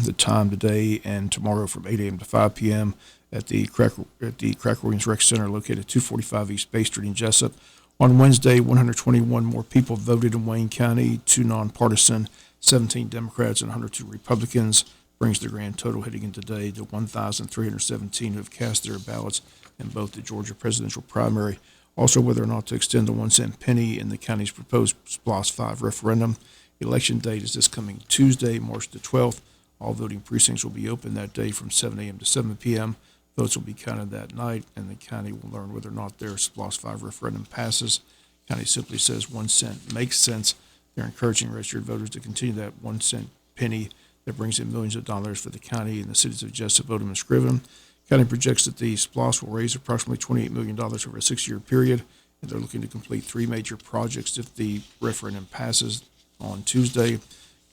The time today and tomorrow from 8 a.m. to 5 p.m. at the Cracker Williams Rec Center located at 245 East Bay Street in Jesup. On Wednesday, 121 more people voted in Wayne County, 2 nonpartisan, 17 Democrats, and 102 Republicans, brings the grand total heading in today to 1,317 who have cast their ballots in both the Georgia presidential primary. Also, whether or not to extend the 1 cent penny in the county's proposed SPLOST 5 referendum. Election date is this coming Tuesday, March the 12th. All voting precincts will be open that day from 7 a.m. to 7 p.m. Votes will be counted that night, and the county will learn whether or not their SPLOST 5 referendum passes. The county simply says 1 cent makes sense. They're encouraging registered voters to continue that 1 cent penny that brings in millions of dollars for the county and the cities of Jesup, Odom, and Scriven. The county projects that the SPLOST will raise approximately $28 million over a 6-year period, and they're looking to complete 3 major projects if the referendum passes on Tuesday.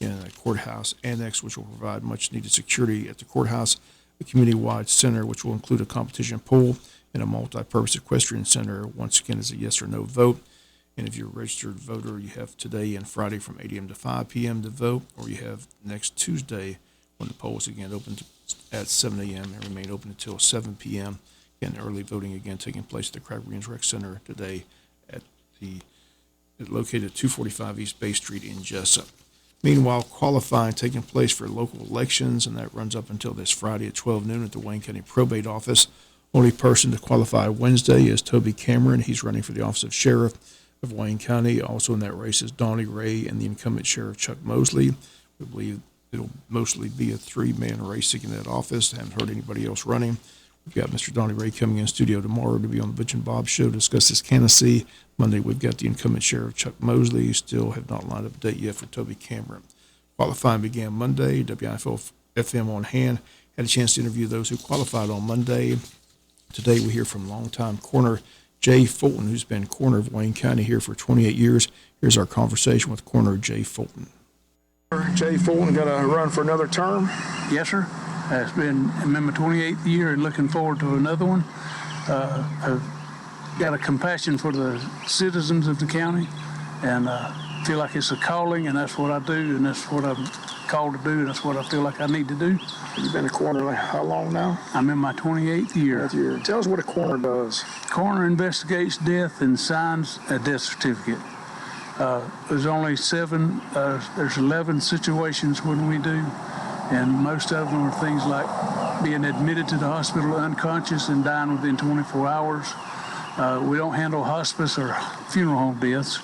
In a courthouse annex, which will provide much-needed security at the courthouse, a community-wide center, which will include a competition pool, and a multi-purpose equestrian center. Once again, is a yes or no vote. And if you're a registered voter, you have today and Friday from 8 a.m. to 5 p.m. to vote, or you have next Tuesday when the polls again open at 7 a.m. and remain open until 7 p.m. Again, early voting again taking place at the Cracker Williams Rec Center today located at 245 East Bay Street in Jesup. Meanwhile, qualifying taking place for local elections, and that runs up until this Friday at 12 noon at the Wayne County Probate Office. Only person to qualify Wednesday is Toby Cameron. He's running for the office of Sheriff of Wayne County. Also in that race is Donnie Ray and the incumbent Sheriff Chuck Mosley. We believe it'll mostly be a 3-man race in that office. Haven't heard anybody else running. We've got Mr. Donnie Ray coming in studio tomorrow to be on the Butch and Bob Show to discuss his candidacy. Monday, we've got the incumbent Sheriff Chuck Mosley. Still have not lined up a date yet for Toby Cameron. Qualifying began Monday. WIFO FM on hand. Had a chance to interview those who qualified on Monday. Today, we hear from longtime coroner Jay Fulton, who's been coroner of Wayne County here for 28 years. Here's our conversation with Coroner Jay Fulton. Jay Fulton going to run for another term? Yes, sir. I'm in my 28th year and looking forward to another one. I've got a compassion for the citizens of the county, and feel like it's a calling, and that's what I do, and that's what I'm called to do, and that's what I feel like I need to do. You've been a coroner how long now? I'm in my 28th year. Tell us what a coroner does. Coroner investigates death and signs a death certificate. There's only 11 situations when we do, and most of them are things like being admitted to the hospital unconscious and dying within 24 hours. We don't handle hospice or funeral home deaths,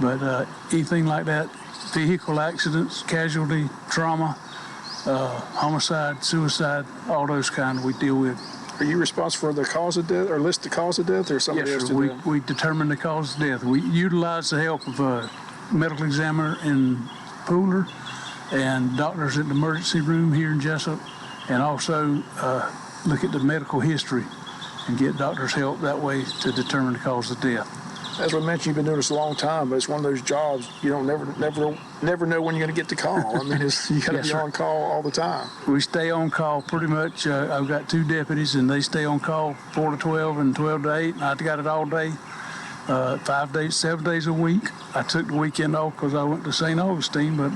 but anything like that, vehicle accidents, casualty, trauma, homicide, suicide, all those kind we deal with. Are you responsible for the cause of death, or list the cause of death, or somebody yes, else sir. do that? We determine the cause of death. We utilize the help of a medical examiner in Pooler and doctors at the emergency room here in Jesup, and also look at the medical history and get doctors' help that way to determine the cause of death. As we mentioned, you've been doing this a long time, but it's one of those jobs you don't never know when you're going to get the call. I mean, you got to Yes, be sir. on call all the time. We stay on call pretty much. I've got 2 deputies, and they stay on call 4 to 12 and 12 to 8, and I've got it all day, 5 days, 7 days a week. I took the weekend off because I went to St. Augustine, but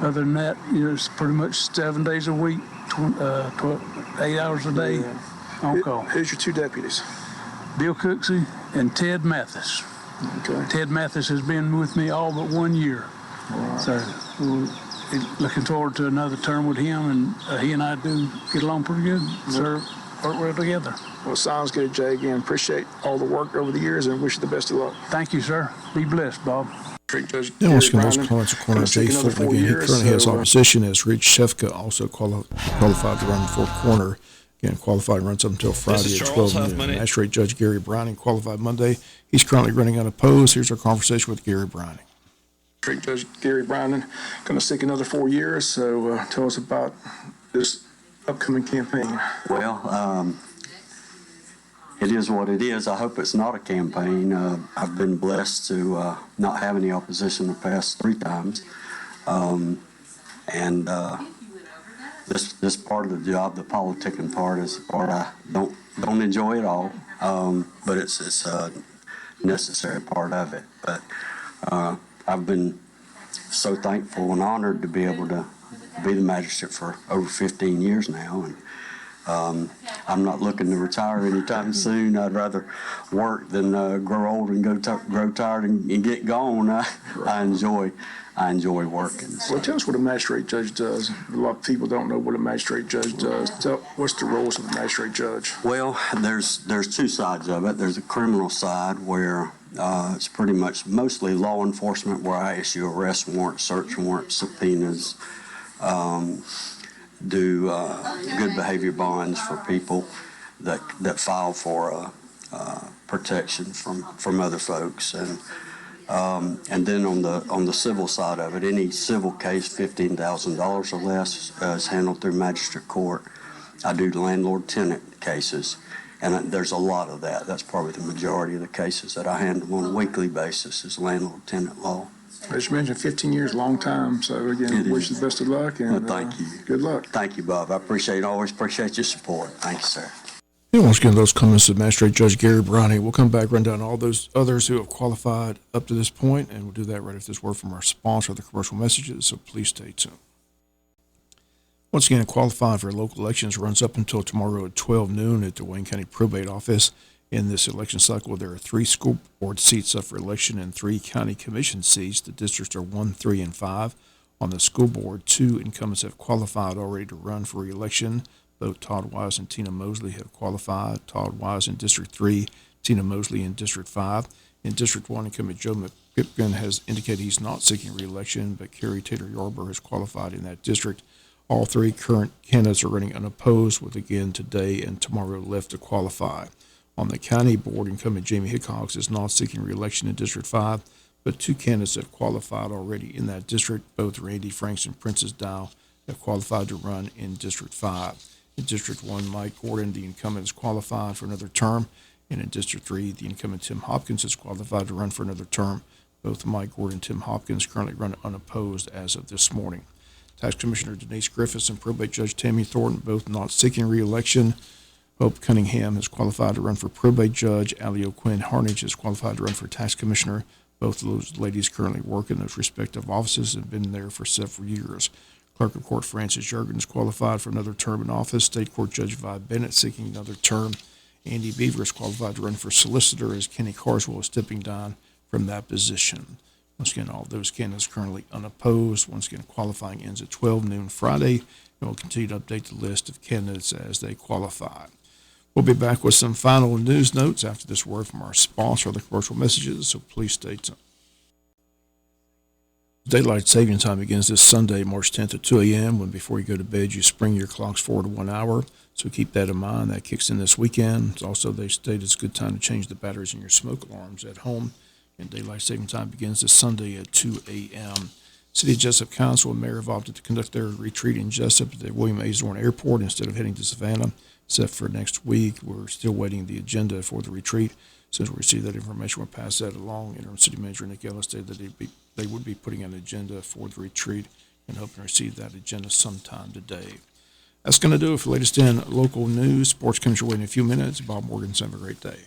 other than that, it's pretty much 7 days a week, 8 hours a day on call. Who's your 2 deputies? Bill Cooksey and Ted Mathis. Okay. Ted Mathis has been with me all but 1 year. Right. So we're looking forward to another term with him, and he and I do get along pretty good, work well together. Well, sounds good, Jay. Again, appreciate all the work over the years and wish you the best of luck. Thank you, sir. Be blessed, Bob. Now, once again, those comments are Coroner Jay Fulton. Again, he currently has opposition as Rich Shefka, also qualified to run for coroner. Again, qualified runs up until Friday at 12 noon. Magistrate Judge Gary Browning qualified Monday. He's currently running unopposed. Here's our conversation with Gary Browning. Judge Gary Browning going to seek another 4 years, so tell us about this upcoming campaign. Well, it is what it is. I hope it's not a campaign. I've been blessed to not have any opposition the past 3 times. This part of the job, the politicking part, is the part I don't enjoy at all. But it's a necessary part of it. But I've been so thankful and honored to be able to to be the magistrate for over 15 years now, and I'm not looking to retire anytime soon. I'd rather work than grow old and grow tired and get gone. I enjoy working. Well, tell us what a magistrate judge does. A lot of people don't know what a magistrate judge does. What's the roles of a magistrate judge? Well, there's two sides of it. There's a criminal side where it's pretty much mostly law enforcement, where I issue arrest warrants, search warrants, subpoenas, do good behavior bonds for people that file for protection from other folks, and then on the civil side of it, any civil case $15,000 or less is handled through magistrate court. I do landlord-tenant cases, and there's a lot of that. That's probably the majority of the cases that I handle on a weekly basis is landlord-tenant law. As you mentioned, 15 years, long time. So again, wish you the best of luck, and Well, thank you. Good luck. Thank you, Bob. I always appreciate your support. Thank you, sir. And once again, those comments of Magistrate Judge Gary Browning. We'll come back, run down all those others who have qualified up to this point, and we'll do that right after this word from our sponsor, the commercial messages, so please stay tuned. Once again, qualifying for local elections runs up until tomorrow at 12 noon at the Wayne County Probate Office. In this election cycle, there are 3 school board seats up for election and 3 county commission seats. The districts are 1, 3, and 5. On the school board, 2 incumbents have qualified already to run for re-election. Both Todd Wise and Tina Mosley have qualified. Todd Wise in District 3, Tina Mosley in District 5. In District 1, incumbent Joe McPipkin has indicated he's not seeking re-election, but Carrie Taylor Yarber has qualified in that district. All 3 current candidates are running unopposed, with again today and tomorrow left to qualify. On the county board, incumbent Jamie Hickox is not seeking re-election in District 5, but 2 candidates have qualified already in that district. Both Randy Franks and Princess Dow have qualified to run in District 5. In District 1, Mike Gordon, the incumbent, is qualified for another term. And in District 3, the incumbent Tim Hopkins is qualified to run for another term. Both Mike Gordon and Tim Hopkins currently run unopposed as of this morning. Tax Commissioner Denise Griffiths and Probate Judge Tammy Thornton both not seeking re-election. Hope Cunningham is qualified to run for Probate Judge. Allie O'Quinn Harnage is qualified to run for Tax Commissioner. Both of those ladies currently work in those respective offices and have been there for several years. Clerk of Court Francis Jurgen is qualified for another term in office. State Court Judge Vi Bennett seeking another term. Andy Beaver is qualified to run for Solicitor, as Kenny Carswell is stepping down from that position. Once again, all those candidates currently unopposed. Once again, qualifying ends at 12 noon Friday, and we'll continue to update the list of candidates as they qualify. We'll be back with some final news notes after this word from our sponsor, the commercial messages, so please stay tuned. Daylight saving time begins this Sunday, March 10th at 2 a.m. when before you go to bed, you spring your clocks forward 1 hour. So keep that in mind. That kicks in this weekend. It's also, they state it's a good time to change the batteries in your smoke alarms at home. And daylight saving time begins this Sunday at 2 a.m. City of Jesup Council and Mayor have opted to conduct their retreat in Jesup at the William A. Zorn Airport instead of heading to Savannah, except for next week. We're still waiting the agenda for the retreat. Since we received that information, we'll pass that along. Interim City Manager Nick Ellis stated that they would be putting an agenda for the retreat and hoping to receive that agenda sometime today. That's going to do it for latest in local news. Sports comes your way in a few minutes. Bob Morgan, have a great day.